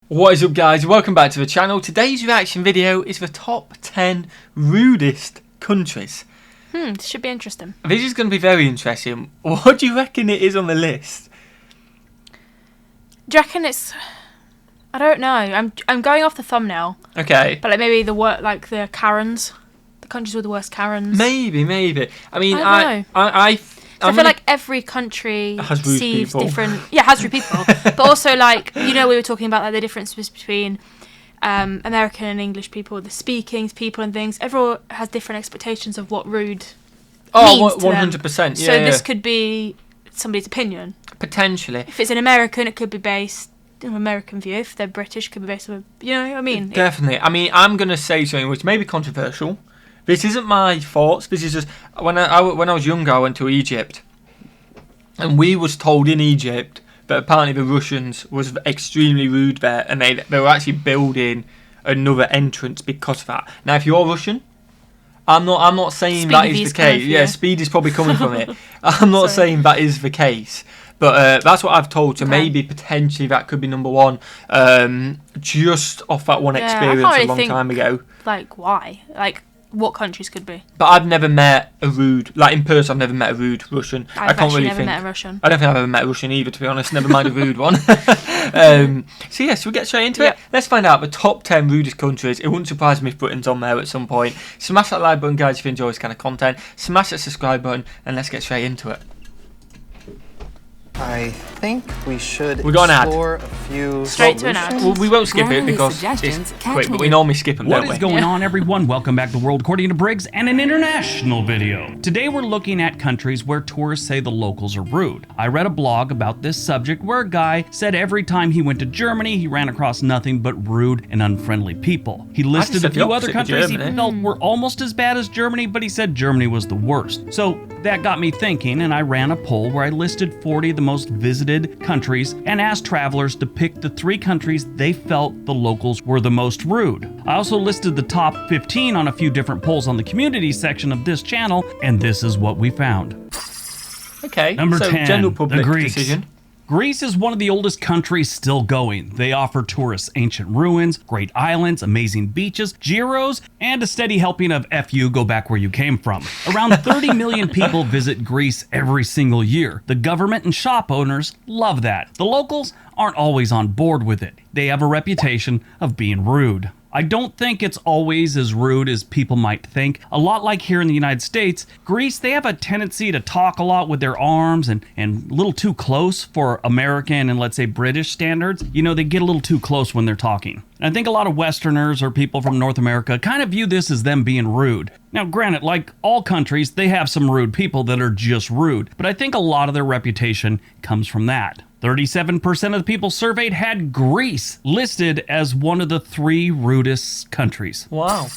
What is up, guys? Welcome back to the channel. Today's reaction video is the top 10 rudest countries. This should be interesting. This is going to be very interesting. What do you reckon it is on the list? Do you reckon it's... I don't know. I'm going off the thumbnail. Okay. But like maybe the Karens. The countries with the worst Karens. Maybe. I mean, I feel like every country has rude sees people. different... Yeah, has rude people. But also, like, you know, we were talking about like the differences between American and English people, the speaking people and things. Everyone has different expectations of what rude means to 100%. them. Yeah, so this could be somebody's opinion. Potentially. If it's an American, it could be based on an American view. If they're British, it could be based on... You know what I mean? Definitely. I mean, I'm going to say something which may be controversial. This isn't my thoughts. This is just... When I was younger, I went to Egypt. And we was told in Egypt that apparently the Russians was extremely rude there. And they were actually building another entrance because of that. Now, if you're Russian... I'm not saying Speedy that is the case. Yeah, speed is probably coming from it. I'm not saying that is the case. But that's what I've told. So maybe potentially that could be number one. Just off that one experience a long time ago. Like, why? Like, what countries could be? But I've never met a rude, like in person, I've never met a rude Russian. I can't really think. Met a Russian. I don't think I've ever met a Russian either, to be honest. Never mind a rude one. So yeah, should we get straight into it? Let's find out the top 10 rudest countries. It wouldn't surprise me if Britain's on there at some point. Smash that like button, guys, if you enjoy this kind of content. Smash that subscribe button, and let's get straight into it. I think we should explore a few straight to an ad. Well, we won't skip it because it's quick, but we normally skip them, don't we? What is going on, everyone? Welcome back to World According to Briggs and an international video. Today we're looking at countries where tourists say the locals are rude. I read a blog about this subject where a guy said every time he went to Germany, he ran across nothing but rude and unfriendly people. He listed a few other countries he felt were almost as bad as Germany, but he said Germany was the worst. So that got me thinking, and I ran a poll where I listed 40 of the most visited countries and asked travelers to pick the 3 countries they felt the locals were the most rude. I also listed the top 15 on a few different polls on the community section of this channel, and this is what we found. Okay, Number 10, general public the Greeks. decision. Greece is one of the oldest countries still going. They offer tourists ancient ruins, great islands, amazing beaches, gyros, and a steady helping of F you, go back where you came from. Around 30 million people visit Greece every single year. The government and shop owners love that. The locals aren't always on board with it. They have a reputation of being rude. I don't think it's always as rude as people might think. A lot like here in the United States, Greece, they have a tendency to talk a lot with their arms and a little too close for American and let's say British standards. You know, they get a little too close when they're talking. And I think a lot of Westerners or people from North America kind of view this as them being rude. Now, granted, like all countries, they have some rude people that are just rude, but I think a lot of their reputation comes from that. 37% of the people surveyed had Greece listed as one of the 3 rudest countries. Wow.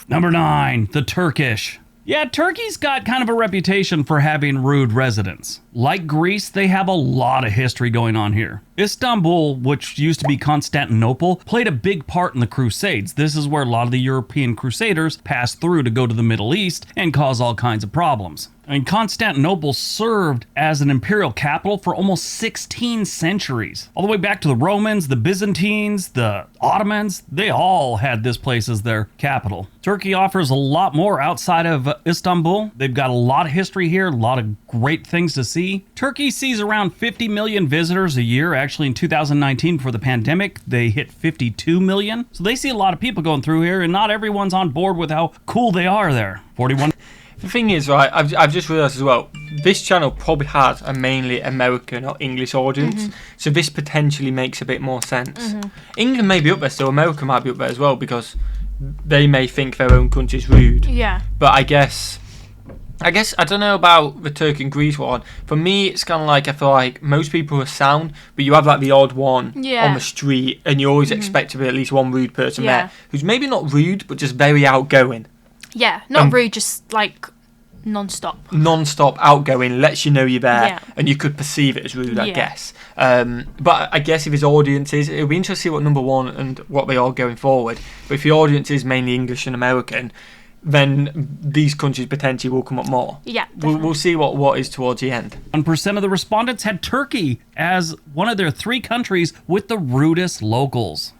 Number 9, the Turkish. Yeah, Turkey's got kind of a reputation for having rude residents. Like Greece, they have a lot of history going on here. Istanbul, which used to be Constantinople, played a big part in the Crusades. This is where a lot of the European crusaders passed through to go to the Middle East and cause all kinds of problems. I mean, Constantinople served as an imperial capital for almost 16 centuries. All the way back to the Romans, the Byzantines, the Ottomans, they all had this place as their capital. Turkey offers a lot more outside of Istanbul. They've got a lot of history here, a lot of great things to see. Turkey sees around 50 million visitors a year. Actually, in 2019, before the pandemic, they hit 52 million. So they see a lot of people going through here, and not everyone's on board with how cool they are there. 41. The thing is, right, I've just realised as well, this channel probably has a mainly American or English audience, so this potentially makes a bit more sense. England may be up there still, America might be up there as well, because they may think their own country's rude. Yeah. But I guess I don't know about the Turkey and Greece one. For me, it's kind of like, I feel like most people are sound, but you have like the odd one on the street, and you always expect to be at least one rude person there, who's maybe not rude, but just very outgoing. Yeah, not rude, just like non-stop. Non-stop, outgoing, lets you know you're there, and you could perceive it as rude, I guess. But I guess if his audience is, it'll be interesting to see what number 1 and what they are going forward. But if your audience is mainly English and American, then these countries potentially will come up more. Yeah, We'll see what is towards the end. 1% of the respondents had Turkey as one of their 3 countries with the rudest locals.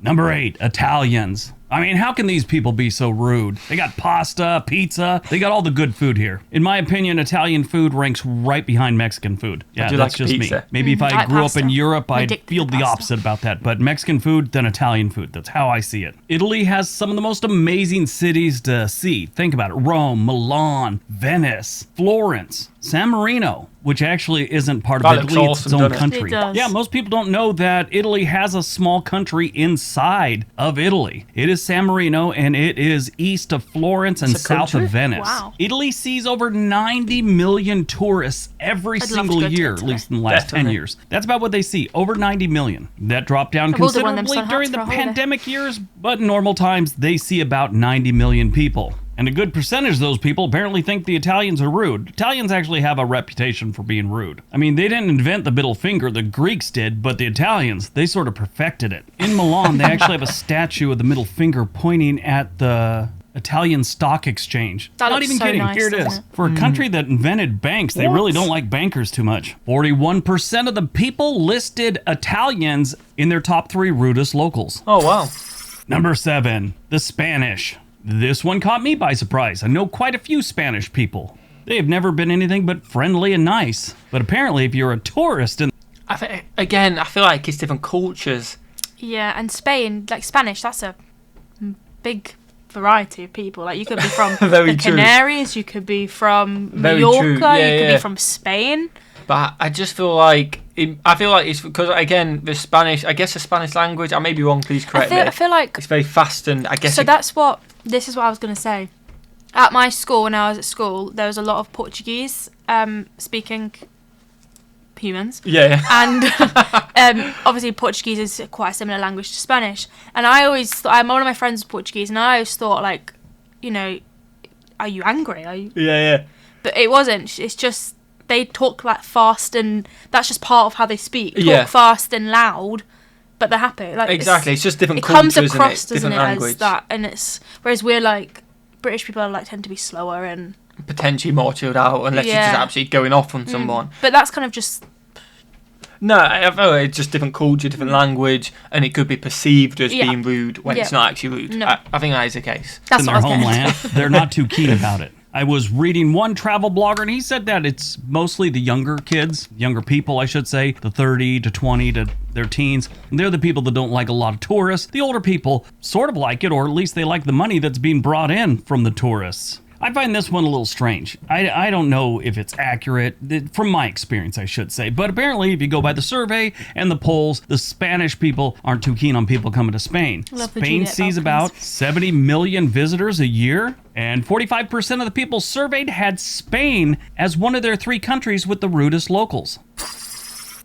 Number 8, Italians. I mean, how can these people be so rude? They got pasta, pizza, they got all the good food here. In my opinion, Italian food ranks right behind Mexican food. Yeah, do that's like just pizza. me. Maybe if I like grew pasta. up in Europe, I'd Addicted feel to the pasta. opposite about that. But Mexican food, then Italian food. That's how I see it. Italy has some of the most amazing cities to see. Think about it. Rome, Milan, Venice, Florence, San Marino, which actually isn't part of That looks Italy, it's awesome, its own doesn't it? country. It does. Yeah, most people don't know that Italy has a small country inside of Italy. It is San Marino, and it is east of Florence and It's a south country? of Venice. Wow. Italy sees over 90 million tourists every I'd love to single go to year, at Italy. least in the last 10 Definitely. years. That's about what they see, over 90 million. That dropped down I will do one of them considerably sun during hats the for a holiday. pandemic years, but in normal times, they see about 90 million people. And a good percentage of those people apparently think the Italians are rude. Italians actually have a reputation for being rude. I mean, they didn't invent the middle finger, the Greeks did, but the Italians, they sort of perfected it. In Milan, they actually have a statue of the middle finger pointing at the Italian Stock Exchange. That Not looks even so kidding. nice, Here it doesn't is. it? For a country that invented banks, they really don't like bankers too much. 41% of the people listed Italians in their top 3 rudest locals. Oh, wow. Number 7, the Spanish. This one caught me by surprise. I know quite a few Spanish people. They have never been anything but friendly and nice. But apparently, if you're a tourist in I feel like it's different cultures. Yeah, and Spain, like Spanish, that's a big variety of people. Like you could be from Very the true. Canaries, you could be from Very Mallorca, true. you Yeah, could yeah. be from Spain. But I just feel like it's because, again, the Spanish, I guess the Spanish language, I may be wrong, please correct me. I feel like It's very fast, and I guess so. This is what I was going to say. At my school, when I was at school, there was a lot of Portuguese speaking humans. Yeah. And obviously Portuguese is quite a similar language to Spanish. And I always thought, one of my friends was Portuguese, and I always thought, like, you know, are you angry? Are you? Yeah. But it wasn't. It's just they talk like fast, and that's just part of how they speak. Talk Yeah. fast and loud, but they're happy. Like Exactly. It's just different it comes cultures, across, isn't it? doesn't Different it, language. as that? And it's whereas we're like British people are like tend to be slower and Potentially more chilled out, unless you're just Yeah. absolutely going off on someone. but that's kind of just No, I feel like it's just different culture, different language, and it could be perceived as Yeah. being rude when it's Yeah. not actually rude. No. I think that is the case. that's in what their I was getting homeland, at. they're not too keen about it. I was reading one travel blogger, and he said that it's mostly the younger kids, younger people, I should say, the 30 to 20 to their teens. They're the people that don't like a lot of tourists. The older people sort of like it, or at least they like the money that's being brought in from the tourists. I find this one a little strange. I don't know if it's accurate, from my experience, I should say. But apparently, if you go by the survey and the polls, the Spanish people aren't too keen on people coming to Spain. Love the Spain Juliet sees Balkans. about 70 million visitors a year, and 45% of the people surveyed had Spain as one of their 3 countries with the rudest locals.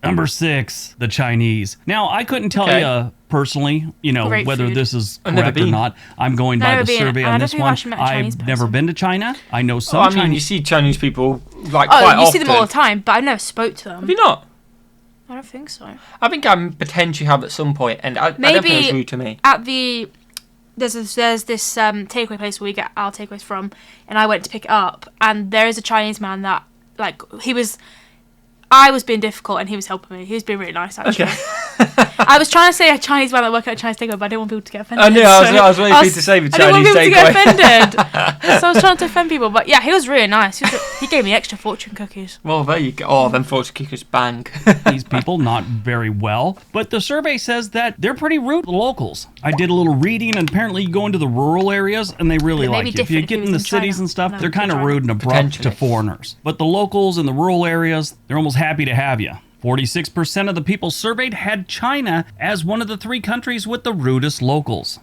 Number 6, the Chinese. Now, I couldn't tell Okay. you personally, Great whether food. this is I've never correct or been. not. I'm going by Never the been. survey And I on don't this think I've one. actually met a Chinese I've never person. been to China. I know some Oh, I mean, Chinese. you see Chinese people like quite Oh, you often. see them all the time, but I never spoke to them. Have you not? I don't think so. I think I potentially have at some point, and I don't think Maybe- it's rude to me. At the there's this takeaway place where we get our takeaways from, and I went to pick it up, and there is a Chinese man that like I was being difficult and he was helping me. He was being really nice actually. Okay. I was trying to say a Chinese man that worked at a Chinese takeaway, but I didn't want people to get offended. I knew, I so was waiting for you to say the I didn't want Chinese people to get takeaway. offended. So I was trying to offend people, but yeah, he was really nice. He gave me extra fortune cookies. Well, there you go. Oh, them fortune cookies bang. These people not very well, but the survey says that they're pretty rude to the locals. I did a little reading, and apparently you go into the rural areas and they really It may like be you. If you different get if in he the was in cities China. and stuff, No, they're kind of China. rude and abrupt to Potentially. foreigners. But the locals in the rural areas, they're almost happy to have you. 46% of the people surveyed had China as one of the 3 countries with the rudest locals.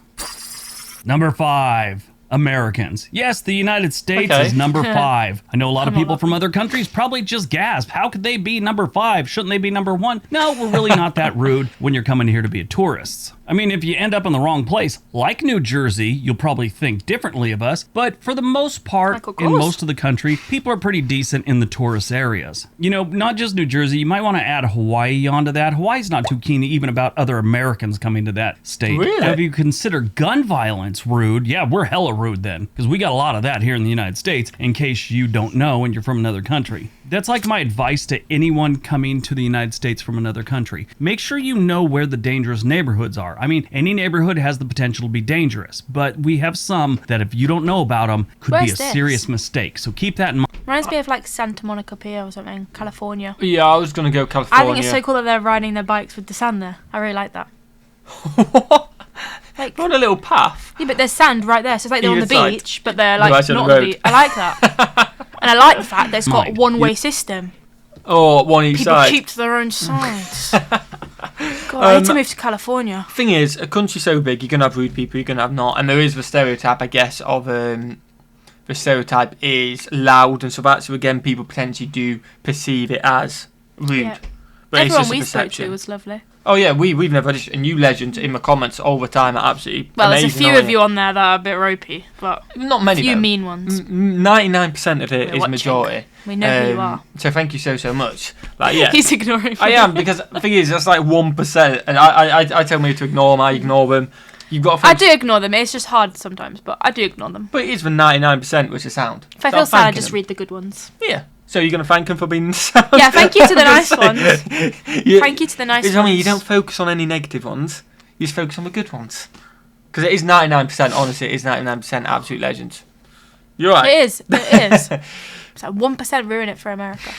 Number 5. Americans. Yes, the United States Okay. is number 5. I know a lot of Come people on. from other countries probably just gasp. How could they be number 5? Shouldn't they be number 1? No, we're really not that rude when you're coming here to be tourists. I mean, if you end up in the wrong place, like New Jersey, you'll probably think differently of us. But for the most part, Like, of in course. most of the country, people are pretty decent in the tourist areas. You know, not just New Jersey. You might want to add Hawaii onto that. Hawaii's not too keen even about other Americans coming to that state. Really? Now, if you consider gun violence rude, yeah, we're hella rude then, because we got a lot of that here in the United States, in case you don't know and you're from another country. That's like my advice to anyone coming to the United States from another country. Make sure you know where the dangerous neighborhoods are. I mean, any neighborhood has the potential to be dangerous, but we have some that if you don't know about them, could be a serious mistake. So keep that in mind. Reminds me of like Santa Monica Pier or something, California. Yeah, I was going to go California. I think it's so cool that they're riding their bikes with the sand there. I really like that. What? Like, on a little path. Yeah, but there's sand right there, so it's like they're on the Either beach, but they're like Right on not the on the road. beach. I like that. And I like the fact that it's got a one-way system. Oh, one each People side. keep to their own sides. God, I need to move to California. Thing is, a country so big, you're going to have rude people, you're going to have not. And there is the stereotype, I guess, of... the stereotype is loud and so that. So again, people potentially do perceive it as rude. Yeah. But Everyone it's just a we spoke perception. to was lovely. Oh yeah, we've never had a new legend in the comments all the time. Absolutely Well, amazing, there's a few of you on there that are a bit ropey, but not many. A few though. mean ones. 99% of it We're is watching. majority. We know who you are. So thank you so much. Like yeah, He's ignoring me. I am, because the thing is that's like 1%, and I tell me to ignore them. I ignore them. You've got. I do ignore them. It's just hard sometimes, but I do ignore them. But it is the 99% which is sound. If I feel sad, I just read the good ones. Yeah. So you're going to thank them for being sound? Yeah, thank you to the nice ones. Yeah. Thank you to the nice ones. I mean, you don't focus on any negative ones. You just focus on the good ones. Because it is 99%, honestly, it is 99% absolute legends. You're right. It is. It is. It's like 1% ruin it for America.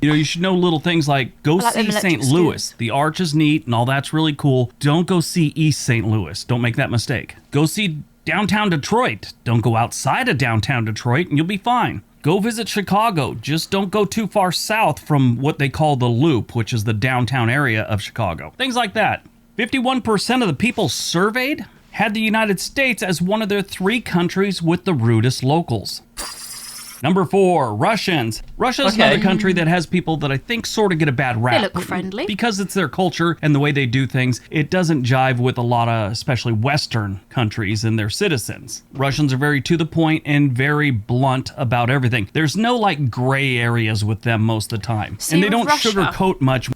You know, you should know little things like go like see them St. electric Louis. scooters. The arch is neat and all that's really cool. Don't go see East St. Louis. Don't make that mistake. Go see downtown Detroit. Don't go outside of downtown Detroit and you'll be fine. Go visit Chicago. Just don't go too far south from what they call the Loop, which is the downtown area of Chicago. Things like that. 51% of the people surveyed had the United States as one of their 3 countries with the rudest locals. Number 4, Russians. Russia's another country that has people that I think sort of get a bad rap. They look friendly. Because it's their culture and the way they do things, it doesn't jive with a lot of, especially Western countries and their citizens. Russians are very to the point and very blunt about everything. There's no like gray areas with them most of the time. See, and they with don't Russia, sugarcoat much.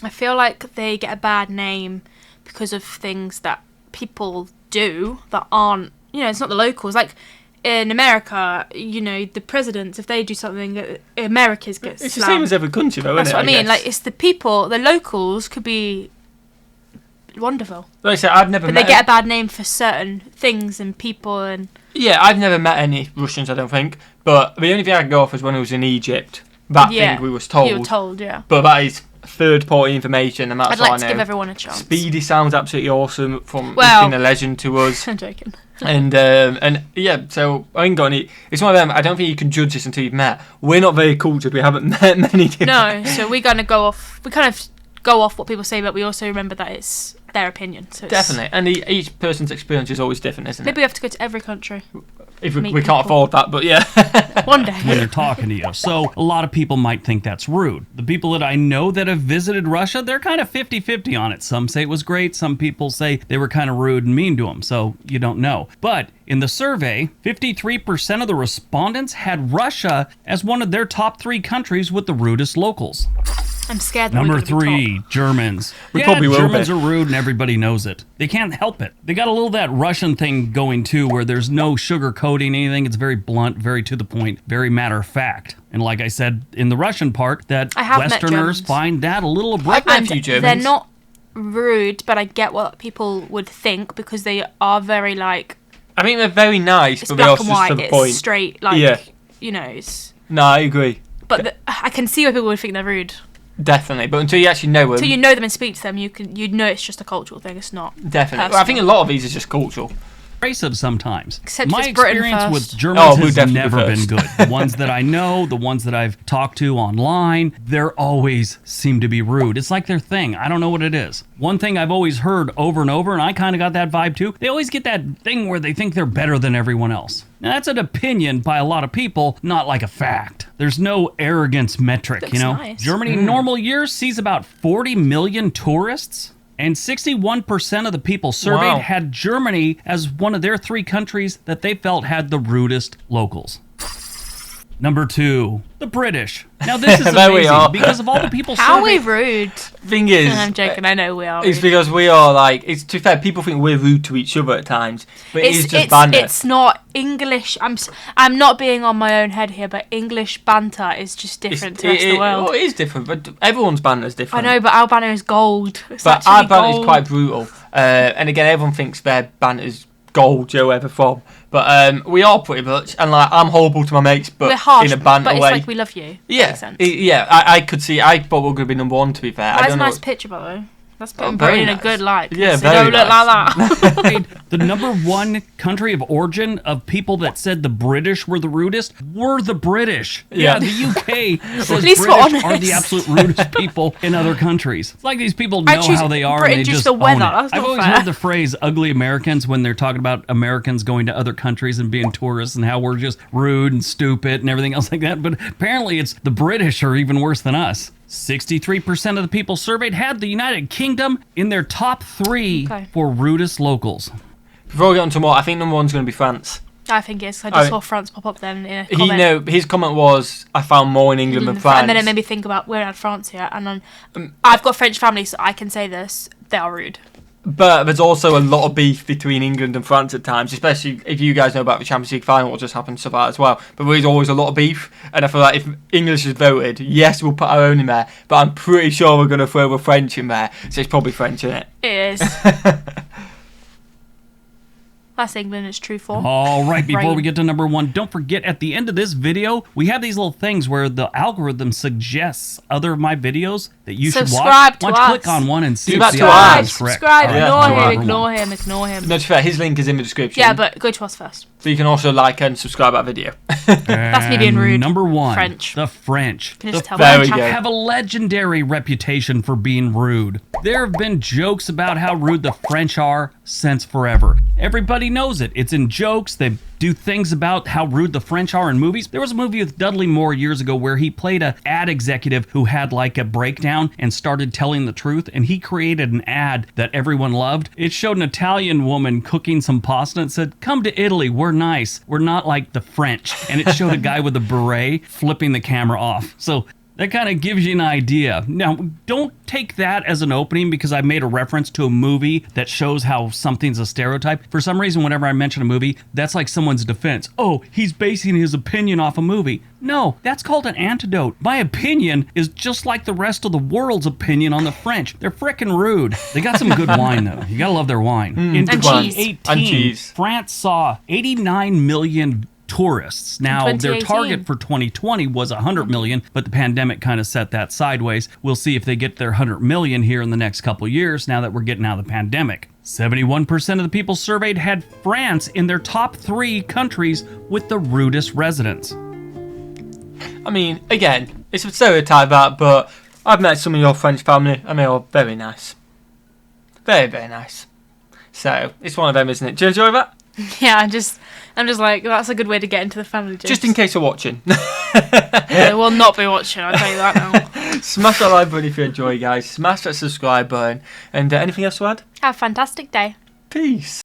I feel like they get a bad name because of things that people do that aren't, it's not the locals. Like, in America, the presidents, if they do something, America's get It's slammed. the same as every country, though, That's isn't what it? I mean. Like, it's the people, the locals could be wonderful. Like I said, I've never But met... they get a bad name for certain things and people and... Yeah, I've never met any Russians, I don't think. But the only thing I can go off is when I was in Egypt. That thing we was told. You were told, yeah. But that is third-party information, and that's I'd what like I to know. give everyone a chance. Speedy sounds absolutely awesome. He's Well- been a legend to us. I'm joking. And yeah, so I ain't got any. It's one of them. I don't think you can judge this until you've met. We're not very cultured. We haven't met many. No, so we're gonna go off. We kind of go off what people say, but we also remember that it's their opinion. So it's, Definitely, and each person's experience is always different, isn't maybe we have to go to every country it? If we meet can't people. afford that, but yeah. one day. when they're talking to you. So a lot of people might think that's rude. The people that I know that have visited Russia, they're kind of 50-50 on it. Some say it was great. Some people say they were kind of rude and mean to them. So you don't know. But in the survey, 53% of the respondents had Russia as one of their top 3 countries with the rudest locals. I'm scared. That Number we're gonna be 3, Germans. We probably will Germans be. are rude and everybody knows it. They can't help it. They got a little that Russian thing going too, where there's no sugarcoating anything. It's very blunt, very to the point, very matter of fact. And like I said in the Russian part, that I have met Westerners Germans. find that a little abrupt. met a And few Germans. they're not rude, but I get what people would think because they are very like I think they're very nice, it's but they're black also and just white. to the It's point. straight. Like Yeah. It's. No, I agree. But I can see why people would think they're rude. Definitely, but until you actually know them, Until you know them and speak to them, you'd know it's just a cultural thing. It's not. definitely. Well, I think a lot of these is just cultural. Abrasive sometimes. Except My it's Britain experience first. with Germans we're has definitely never been first. good. The ones that I know, the ones that I've talked to online, they're always seem to be rude. It's like their thing. I don't know what it is. One thing I've always heard over and over, and I kind of got that vibe too, they always get that thing where they think they're better than everyone else. Now, that's an opinion by a lot of people, not like a fact. There's no arrogance metric, Looks you know? nice. Germany in normal years sees about 40 million tourists. And 61% of the people surveyed Wow. had Germany as one of their 3 countries that they felt had the rudest locals. Number 2, the British. Now this is There we amazing are. because of all the people How are we surveyed. rude? Thing is, I'm joking. I know we are. it's Rude. because we are like. It's to be fair. People think we're rude to each other at times, but it's just banter. It's not English. I'm not being on my own head here, but English banter is just different to the rest of the world. Well, it is different, but everyone's banter is I different. know, but our banter is gold. It's But our actually banter is gold. quite brutal. And again, everyone thinks their banter is gold, Joe ever from. But we are pretty much. And like, I'm horrible to my mates, but We're harsh, in a banter but it's way. like we love you. Yeah, Makes sense. I could see. I thought we were going to be number 1. To be fair, I That's don't a know. nice picture, by the way. That's putting very Britain in a nice. good light. Yeah, so very don't look nice. like that. The number 1 country of origin of people that said the British were the rudest were the British. Yeah. The UK says At least we're British are the honest. absolute rudest people in other countries. It's like these people I know choose how they are Britain and they just just the own weather. it. That's I've not always fair. heard the phrase ugly Americans when they're talking about Americans going to other countries and being tourists and how we're just rude and stupid and everything else like that. But apparently it's the British are even worse than us. 63% of the people surveyed had the United Kingdom in their top 3 Okay. for rudest locals. Before we get on to more, I think number 1's going to be France. I think it's. I just saw France pop up then in a comment. His comment was, "I found more in England than France." And then it made me think about we had France here, and I've got French family, so I can say this: they are rude. But there's also a lot of beef between England and France at times, especially if you guys know about the Champions League final, what just happened, stuff like that as well. But there's always a lot of beef, and I feel like if English is voted, yes, we'll put our own in there, but I'm pretty sure we're going to throw the French in there, so it's probably French, isn't it? It is. That's England. It's true for. All right, before Right. we get to number 1, don't forget at the end of this video, we have these little things where the algorithm suggests other of my videos that you should Subscribe watch. to Why don't you us. click on one and see Do if that the to algorithm us. is correct. Subscribe. Yeah, Ignore to him. our- Ignore him. No, to be fair, his link is in the description. Yeah, but go to us first. So you can also like and subscribe that video. That's me being rude. Number 1, French. the French. Can you The just tell Very me? good. have a legendary reputation for being rude. There have been jokes about how rude the French are since forever. Everybody knows it. It's in jokes. They do things about how rude the French are in movies. There was a movie with Dudley Moore years ago where he played a ad executive who had like a breakdown and started telling the truth, and he created an ad that everyone loved. It showed an Italian woman cooking some pasta and said, "Come to Italy, we're nice. We're not like the French." And it showed a guy with a beret flipping the camera off. So that kind of gives you an idea. Now, don't take that as an opening because I made a reference to a movie that shows how something's a stereotype. For some reason, whenever I mention a movie, that's like someone's defense. Oh, he's basing his opinion off a movie. No, that's called an antidote. My opinion is just like the rest of the world's opinion on the French. They're frickin' rude. They got some good wine, though. You gotta love their wine. In And cheese. 2018, And cheese. France saw 89 million tourists. Now, their 2018. target for 2020 was 100 million, but the pandemic kind of set that sideways. We'll see if they get their 100 million here in the next couple of years now that we're getting out of the pandemic. 71% of the people surveyed had France in their top 3 countries with the rudest residents. I mean, again, it's a stereotype that, but I've met some of your French family, and they are very nice. Very, very nice. So, it's one of them, isn't it? Do you enjoy that? Yeah, I'm just like, that's a good way to get into the family jokes. Just in case you're watching. They will not be watching, I'll tell you that now. Smash that like button if you enjoy, guys. Smash that subscribe button. And anything else to add? Have a fantastic day. Peace.